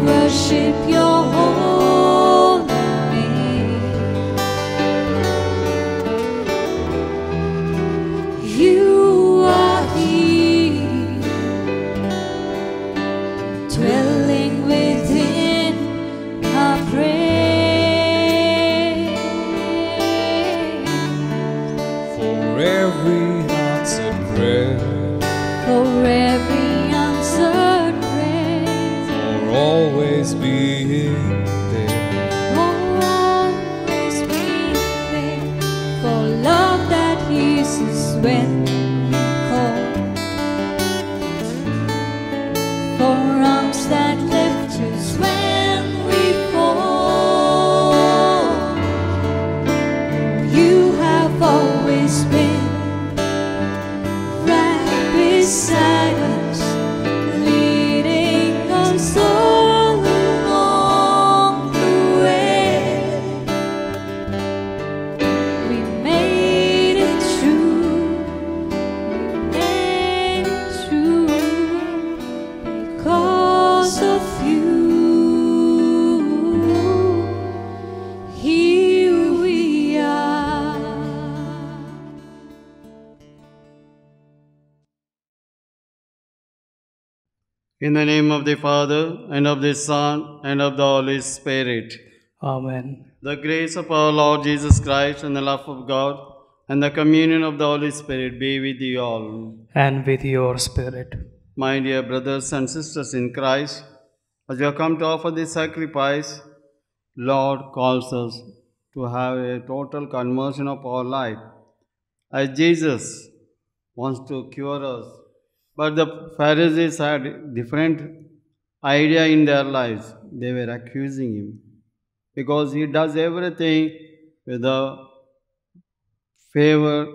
worship your holy name. You are here, dwelling within our praise. For every answered prayer, For every answered prayer, for always being there, for always being there, for love that hears us when we call, for arms that lift us when we fall. You have always been right beside us, leading us all along the way. We made it through, we made it through because of you. Here we are. In the name of the Father, and of the Son, and of the Holy Spirit. Amen. The grace of our Lord Jesus Christ, and the love of God, and the communion of the Holy Spirit be with you all. And with your spirit. My dear brothers and sisters in Christ, as we have come to offer this sacrifice, Lord calls us to have a total conversion of our life. As Jesus wants to cure us, but the Pharisees had different idea in their lives. They were accusing him because he does everything with the favor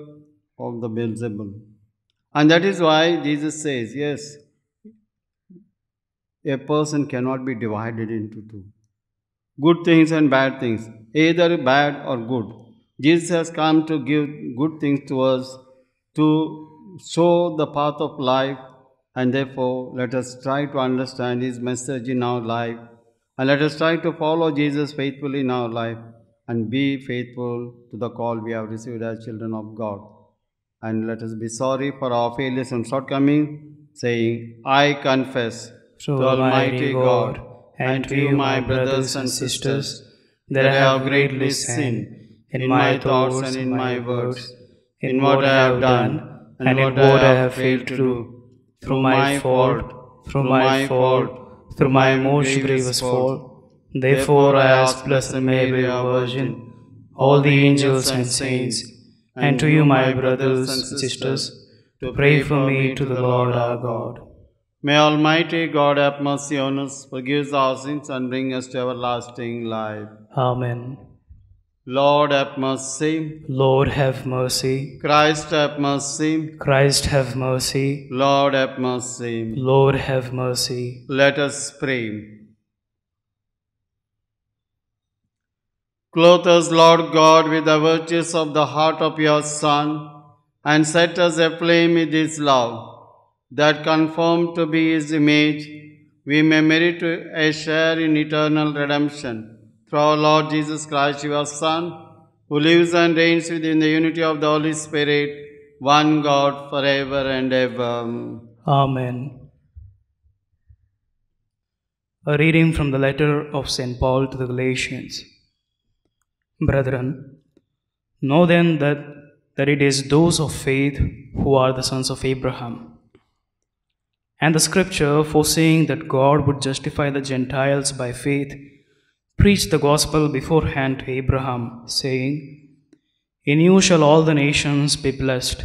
of the Beelzebul. And that is why Jesus says, yes, a person cannot be divided into two. Good things and bad things, either bad or good. Jesus has come to give good things to us, to show the path of life, and therefore let us try to understand his message in our life, and let us try to follow Jesus faithfully in our life, and be faithful to the call we have received as children of God. And let us be sorry for our failures and shortcomings, saying, I confess To Almighty God and to you, my brothers and sisters, that I have greatly sinned in my thoughts and in my words, in what I have done and in what I have failed to do, through my fault, through my most grievous fault. Therefore I ask Blessed Mary, our Virgin, all the angels and saints, and to you, my brothers and sisters, to pray for me to the Lord our God. May Almighty God have mercy on us, forgive our sins, and bring us to everlasting life. Amen. Lord have mercy. Lord have mercy. Christ have mercy. Christ have mercy. Lord have mercy. Lord have mercy. Let us pray. Clothe us, Lord God, with the virtues of the heart of your Son, and set us aflame with his love, that conformed to be his image, we may merit a share in eternal redemption. Through our Lord Jesus Christ, your Son, who lives and reigns within the unity of the Holy Spirit, one God, forever and ever. Amen. A reading from the letter of St. Paul to the Galatians. Brethren, know then that it is those of faith who are the sons of Abraham. And the scripture, foreseeing that God would justify the Gentiles by faith, preached the gospel beforehand to Abraham, saying, In you shall all the nations be blessed.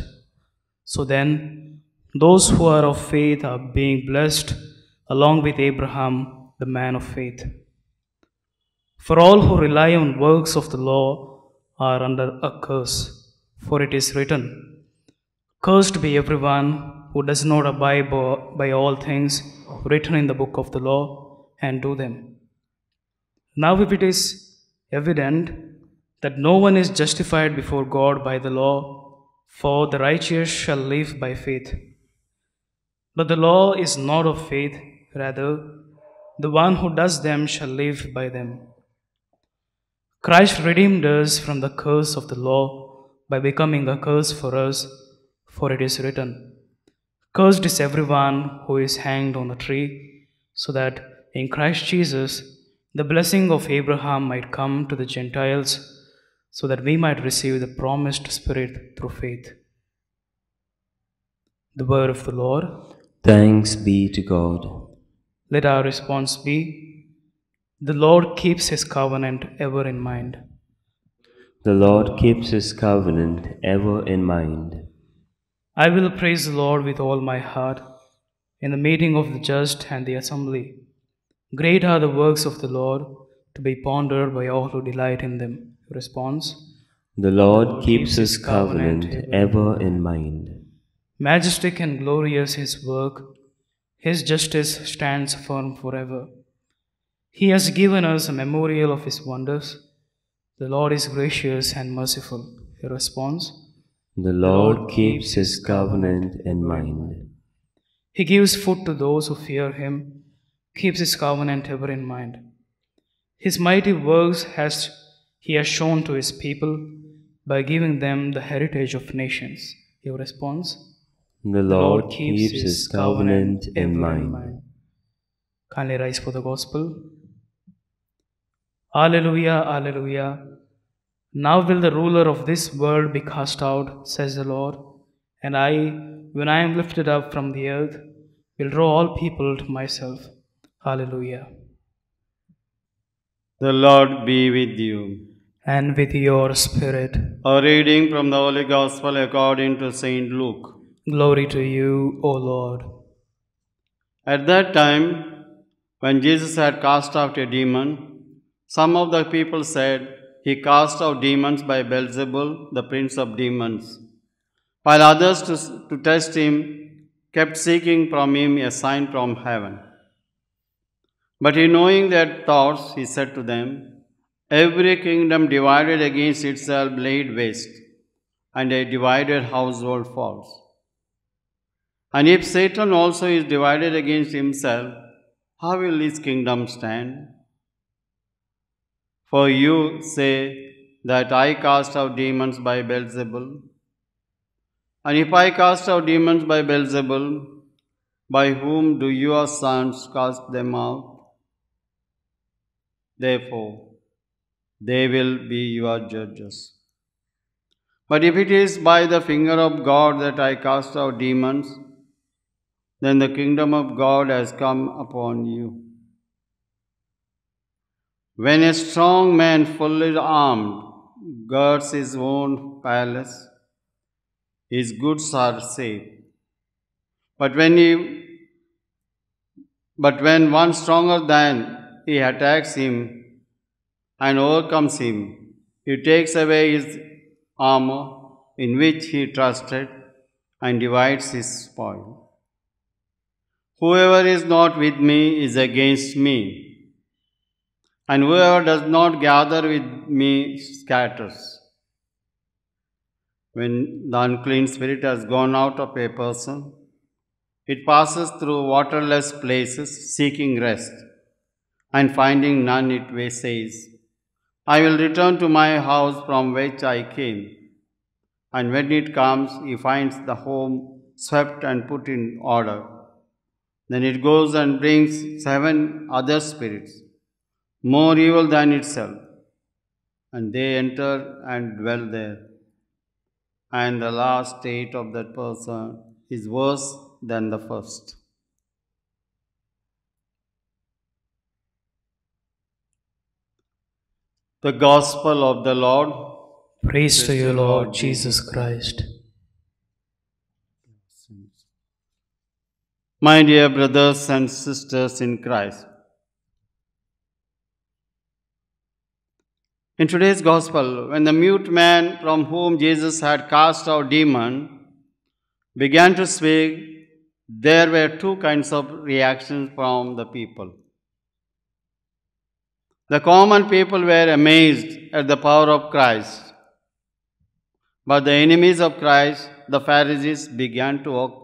So then, those who are of faith are being blessed along with Abraham, the man of faith. For all who rely on works of the law are under a curse, for it is written, Cursed be everyone who does not abide by all things written in the book of the law and do them. Now if it is evident that no one is justified before God by the law, for the righteous shall live by faith. But the law is not of faith, rather, The one who does them shall live by them. Christ redeemed us from the curse of the law by becoming a curse for us, for it is written, "Cursed is everyone who is hanged on a tree," so that in Christ Jesus the blessing of Abraham might come to the Gentiles, so that we might receive the promised Spirit through faith. The word of the Lord. Thanks be to God. Let our response be, "The Lord keeps his covenant ever in mind." The Lord keeps his covenant ever in mind. I will praise the Lord with all my heart in the meeting of the just and the assembly. Great are the works of the Lord, to be pondered by all who delight in them. Response. The Lord keeps his covenant ever in mind. Majestic and glorious his work, his justice stands firm forever. He has given us a memorial of his wonders. The Lord is gracious and merciful. A response. The Lord keeps his covenant in mind. He gives food to those who fear him, keeps his covenant ever in mind. His mighty works he has shown to his people by giving them the heritage of nations. Your response. The Lord keeps his covenant in mind. Kindly rise for the gospel. Alleluia, alleluia. Now will the ruler of this world be cast out, says the Lord, and I, when I am lifted up from the earth, will draw all people to myself. Alleluia. The Lord be with you. And with your spirit. A reading from the Holy Gospel according to Saint Luke. Glory to you, O Lord. At that time, when Jesus had cast out a demon, some of the people said, "He cast out demons by Beelzebul, the prince of demons." While others, to test him, kept seeking from him a sign from heaven. But he, knowing their thoughts, he said to them, "Every kingdom divided against itself laid waste, and a divided household falls. And if Satan also is divided against himself, how will his kingdom stand? For you say that I cast out demons by Beelzebul. And if I cast out demons by Beelzebul, by whom do your sons cast them out? Therefore, they will be your judges. But if it is by the finger of God that I cast out demons, then the kingdom of God has come upon you. When a strong man fully armed guards his own palace, his goods are safe. But when one stronger than he attacks him and overcomes him, he takes away his armor in which he trusted and divides his spoil. Whoever is not with me is against me, and whoever does not gather with me scatters. When the unclean spirit has gone out of a person, it passes through waterless places seeking rest, and finding none it says, "I will return to my house from which I came." And when it comes, he finds the home swept and put in order. Then it goes and brings 7 other spirits, more evil than itself, and they enter and dwell there. And the last state of that person is worse than the first. The Gospel of the Lord. Praise to you, Lord Jesus Christ. My dear brothers and sisters in Christ, in today's Gospel, when the mute man from whom Jesus had cast out demon began to speak, there were 2 kinds of reactions from the people. The common people were amazed at the power of Christ, but the enemies of Christ, the Pharisees, began to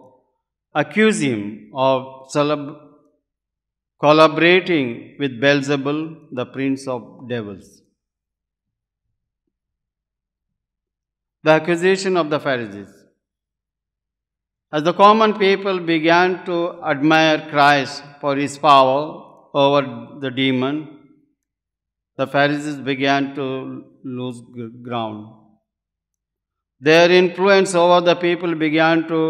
accuse him of collaborating with Beelzebul, the prince of devils. The accusation of the Pharisees. As the common people began to admire Christ for his power over the demon, the Pharisees began to lose ground. Their influence over the people began to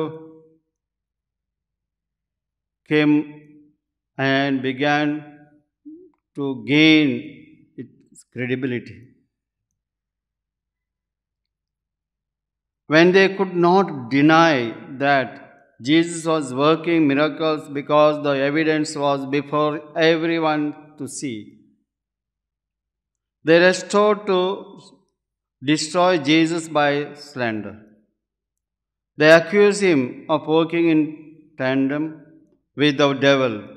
came and began to gain its credibility. When they could not deny that Jesus was working miracles because the evidence was before everyone to see, they restored to destroy Jesus by slander. They accused him of working in tandem with the devil.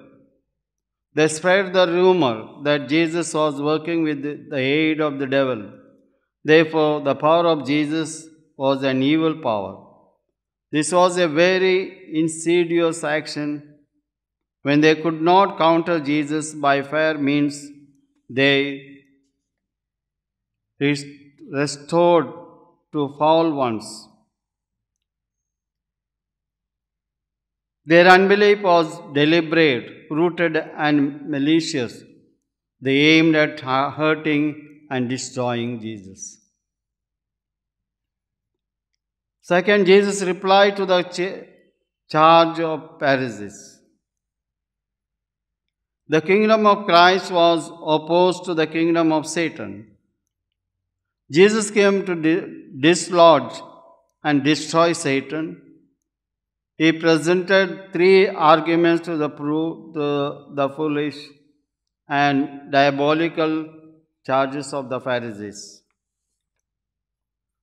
They spread the rumor that Jesus was working with the aid of the devil. Therefore, the power of Jesus was an evil power. This was a very insidious action. When they could not counter Jesus by fair means, they restored to foul ones. Their unbelief was deliberate, rooted, and malicious. They aimed at hurting and destroying Jesus. Second, Jesus replied to the charge of Pharisees. The kingdom of Christ was opposed to the kingdom of Satan. Jesus came to dislodge and destroy Satan. He presented three arguments to prove the foolish and diabolical charges of the Pharisees.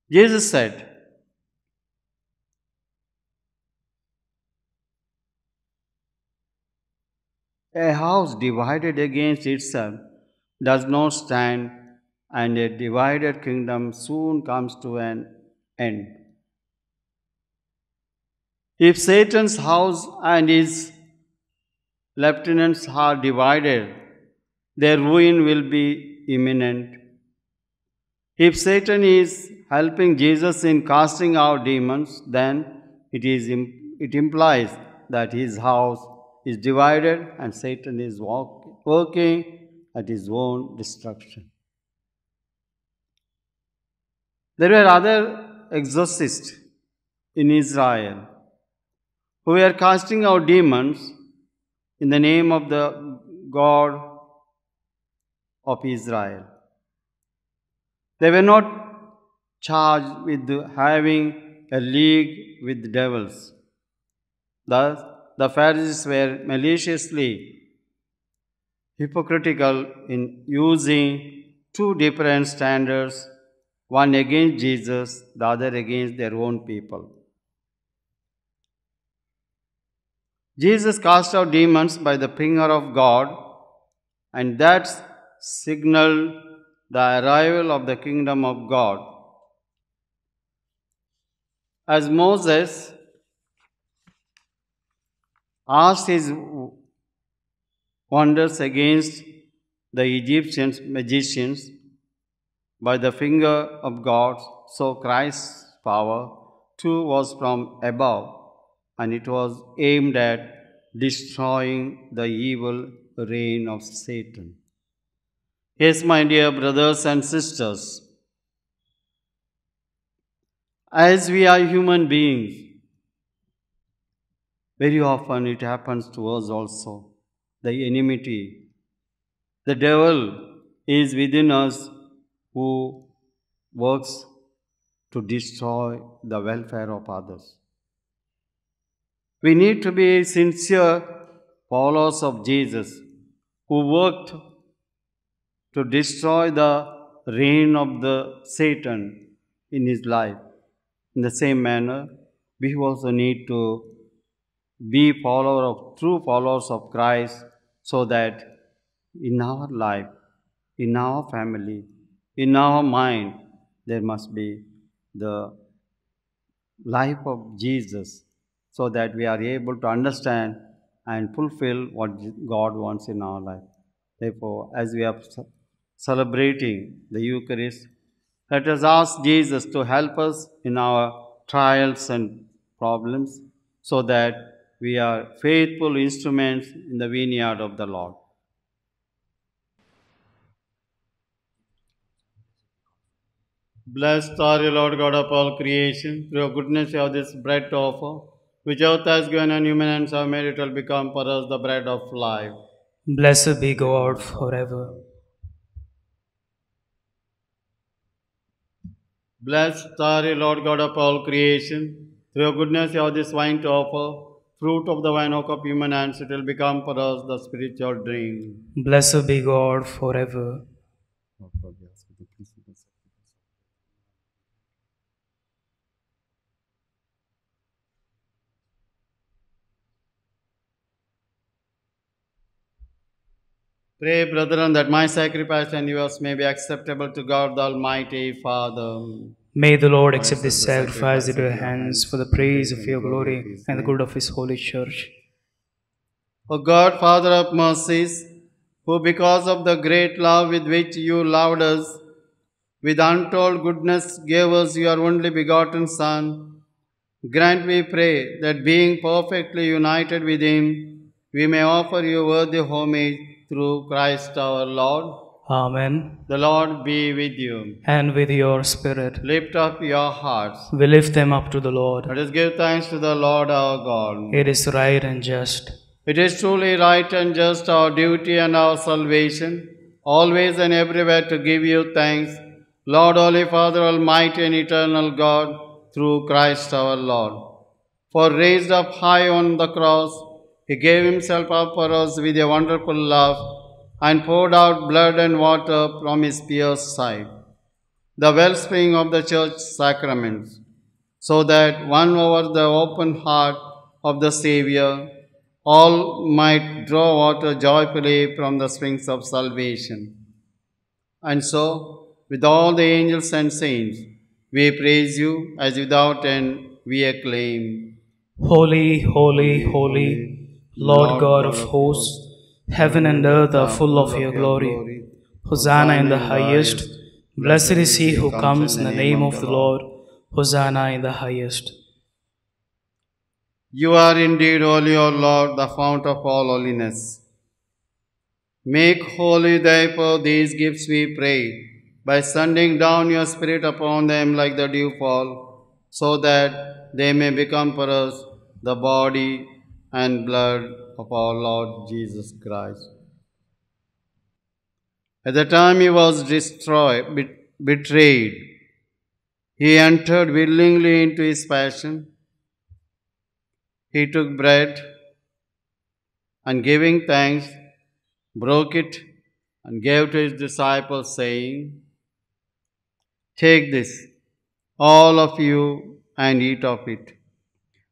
Jesus said, "A house divided against itself does not stand, and a divided kingdom soon comes to an end. If Satan's house and his lieutenants are divided, their ruin will be imminent. If Satan is helping Jesus in casting out demons, then it implies that his house is divided and Satan is working at his own destruction." There were other exorcists in Israel who were casting out demons in the name of the God of Israel. They were not charged with having a league with devils. Thus, the Pharisees were maliciously hypocritical in using two different standards, one against Jesus, the other against their own people. Jesus cast out demons by the finger of God, and that signaled the arrival of the kingdom of God. As Moses asked his wonders against the Egyptian magicians by the finger of God, so Christ's power too was from above, and it was aimed at destroying the evil reign of Satan. Yes, my dear brothers and sisters, as we are human beings, very often it happens to us also. The enmity, the devil is within us who works to destroy the welfare of others. We need to be sincere followers of Jesus who worked to destroy the reign of the Satan in his life. In the same manner, we also need to be true followers of Christ, so that in our life, in our family, in our mind, there must be the life of Jesus, so that we are able to understand and fulfill what God wants in our life. Therefore, as we are celebrating the Eucharist, let us ask Jesus to help us in our trials and problems so that we are faithful instruments in the vineyard of the Lord. Blessed are you, Lord God of all creation. Through your goodness you have this bread to offer, which earth has given and human hands have made. It will become for us the bread of life. Blessed be God forever. Blessed are you, Lord God of all creation. Through your goodness you have this wine to offer, fruit of the vine of human hands. It will become for us the spiritual drink. Blessed be God forever. Pray, brethren, that my sacrifice and yours may be acceptable to God the Almighty Father. May the Lord accept this sacrifice into your hands for the praise of your glory and the good of his holy church. O God, Father of mercies, who because of the great love with which you loved us, with untold goodness gave us your only begotten Son, grant, we pray, that being perfectly united with him, we may offer you worthy homage through Christ our Lord. Amen. The Lord be with you. And with your spirit, Lift up your hearts. we lift them up to the Lord. Let us give thanks to the Lord our God. It is right and just. It is truly right and just, our duty and our salvation, always and everywhere to give you thanks, Lord, Holy Father, Almighty and eternal God, through Christ our Lord. For raised up high on the cross, he gave himself up for us with a wonderful love and poured out blood and water from his pierced side, the wellspring of the church sacraments, so that won over the open heart of the Saviour, all might draw water joyfully from the springs of salvation. And so, with all the angels and saints, we praise you as without end we acclaim. Holy, holy, holy, Lord God of hosts, heaven and earth are full of your glory. Hosanna in the highest. Blessed is he who comes in the name of the Lord. Hosanna in the highest. You are indeed holy, O Lord, the fount of all holiness. Make holy, therefore, these gifts, we pray, by sending down your Spirit upon them like the dewfall, so that they may become for us the body and blood of our Lord Jesus Christ. At the time he was betrayed, he entered willingly into his passion. He took bread and, giving thanks, broke it and gave to his disciples, saying, "Take this, all of you, and eat of it.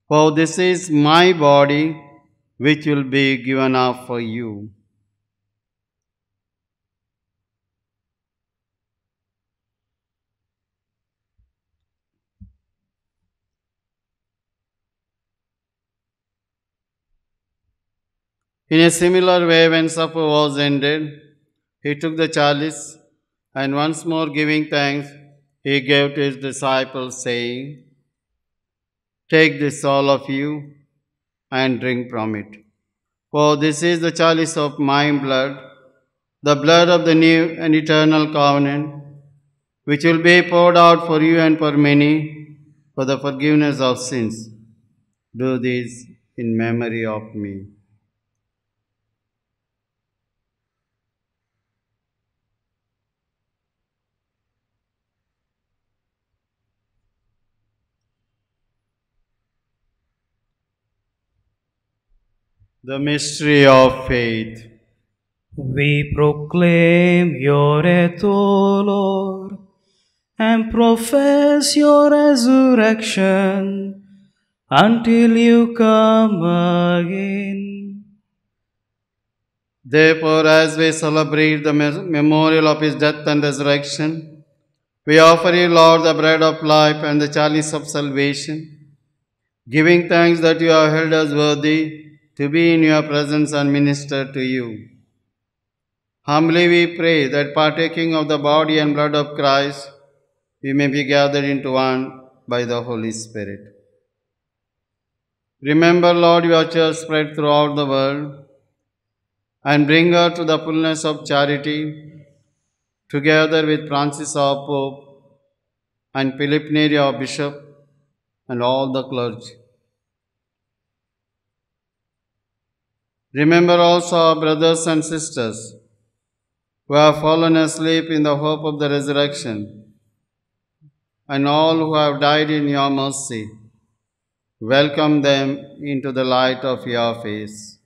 For this is my body, which will be given up for you." In a similar way, when supper was ended, he took the chalice, and once more giving thanks, he gave to his disciples, saying, "Take this, all of you, and drink from it. For this is the chalice of my blood, the blood of the new and eternal covenant, which will be poured out for you and for many for the forgiveness of sins. Do this in memory of me." The mystery of faith. We proclaim your death, O Lord, and profess your resurrection until you come again. Therefore, as we celebrate the memorial of his death and resurrection, we offer you, Lord, the bread of life and the chalice of salvation, giving thanks that you have held us worthy to be in your presence and minister to you. Humbly we pray that partaking of the body and blood of Christ, we may be gathered into one by the Holy Spirit. Remember, Lord, your church spread throughout the world, and bring her to the fullness of charity, together with Francis our Pope, and Philip Neri our Bishop, and all the clergy. Remember also our brothers and sisters who have fallen asleep in the hope of the resurrection, and all who have died in your mercy. Welcome them into the light of your face.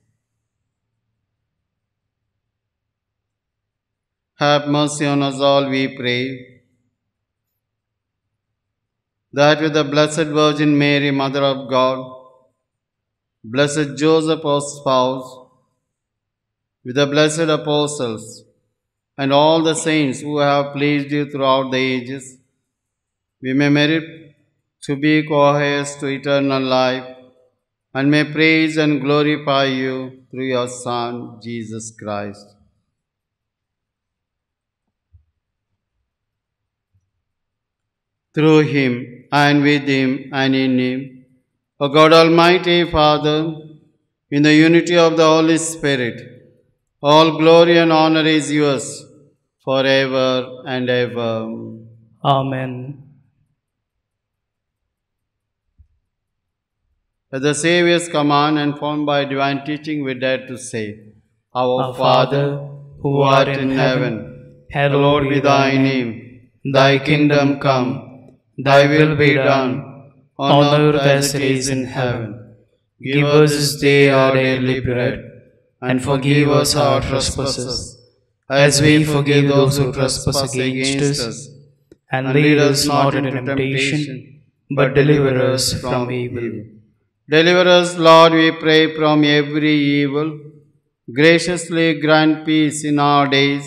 Have mercy on us all, we pray, that with the Blessed Virgin Mary, Mother of God, Blessed Joseph, our spouse, with the blessed apostles, and all the saints who have pleased you throughout the ages, we may merit to be co-heirs to eternal life, and may praise and glorify you through your Son, Jesus Christ. Through him, and with him, and in him, O God Almighty Father, in the unity of the Holy Spirit, all glory and honor is yours forever and ever. Amen. At the Saviour's command and formed by divine teaching, we dare to say, Our Father, who art in heaven, hallowed be thy name. Thy kingdom come, thy will be done, on earth as it is in heaven. Give us this day our daily bread, and forgive us our trespasses, as we forgive those who trespass against us. And lead us not into temptation, but deliver us from evil. Deliver us, Lord, we pray, from every evil. Graciously grant peace in our days,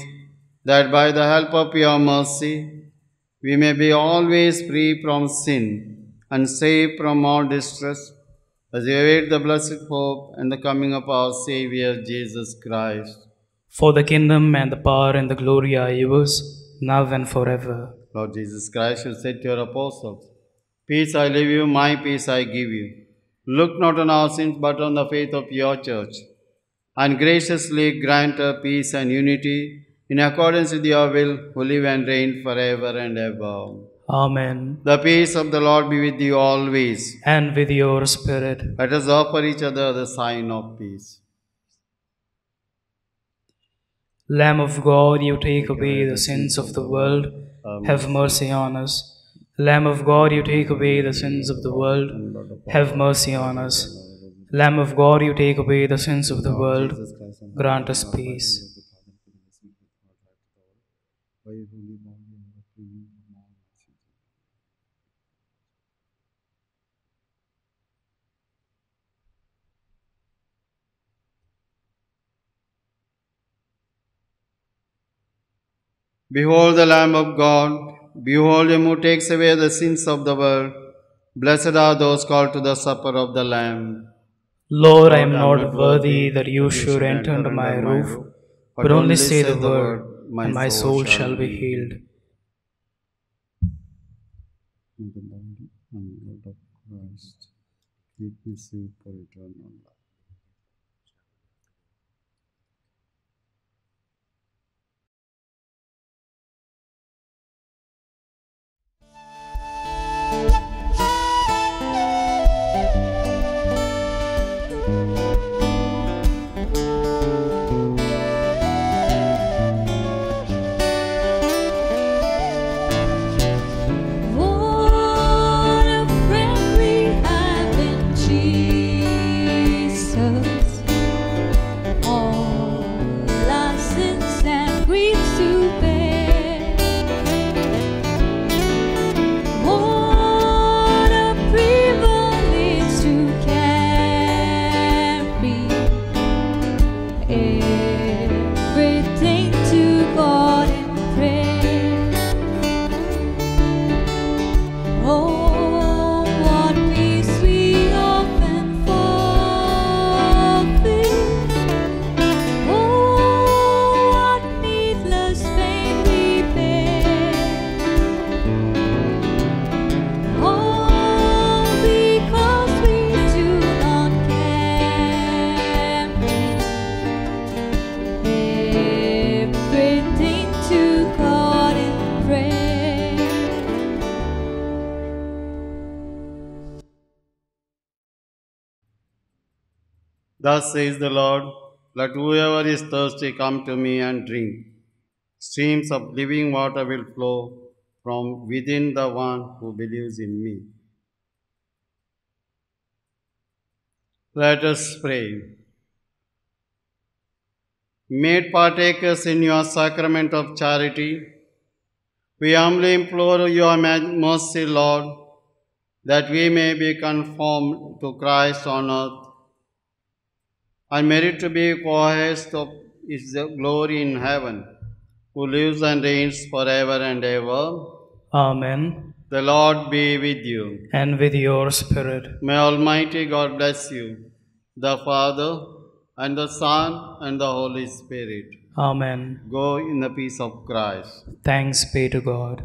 that by the help of your mercy, we may be always free from sin and safe from all distress, as we await the blessed hope and the coming of our Saviour Jesus Christ. For the kingdom and the power and the glory are yours, now and forever. Lord Jesus Christ, you said to your apostles, Peace I leave you, my peace I give you. Look not on our sins, but on the faith of your church, and graciously grant her peace and unity, in accordance with your will, who live and reign forever and ever. Amen. The peace of the Lord be with you always. And with your spirit. Let us offer each other the sign of peace. Lamb of God, you take away the sins of the world, have mercy on us. Lamb of God, you take away the sins of the world, have mercy on us. Lamb of God, you take away the sins of the world, grant us peace. Behold the Lamb of God, behold him who takes away the sins of the world. Blessed are those called to the supper of the Lamb. Lord, I am not worthy that you should enter under my roof, but only say the word, and my soul shall be healed. In the body and blood of Christ, keep me safe for eternal life. What a friend we have in Jesus. Thus says the Lord, let whoever is thirsty come to me and drink. Streams of living water will flow from within the one who believes in me. Let us pray. Made partakers in your sacrament of charity, we humbly implore your mercy, Lord, that we may be conformed to Christ on earth and merit to be co-heirs of His glory in heaven, who lives and reigns forever and ever. Amen. The Lord be with you. And with your spirit. May Almighty God bless you, the Father, and the Son, and the Holy Spirit. Amen. Go in the peace of Christ. Thanks be to God.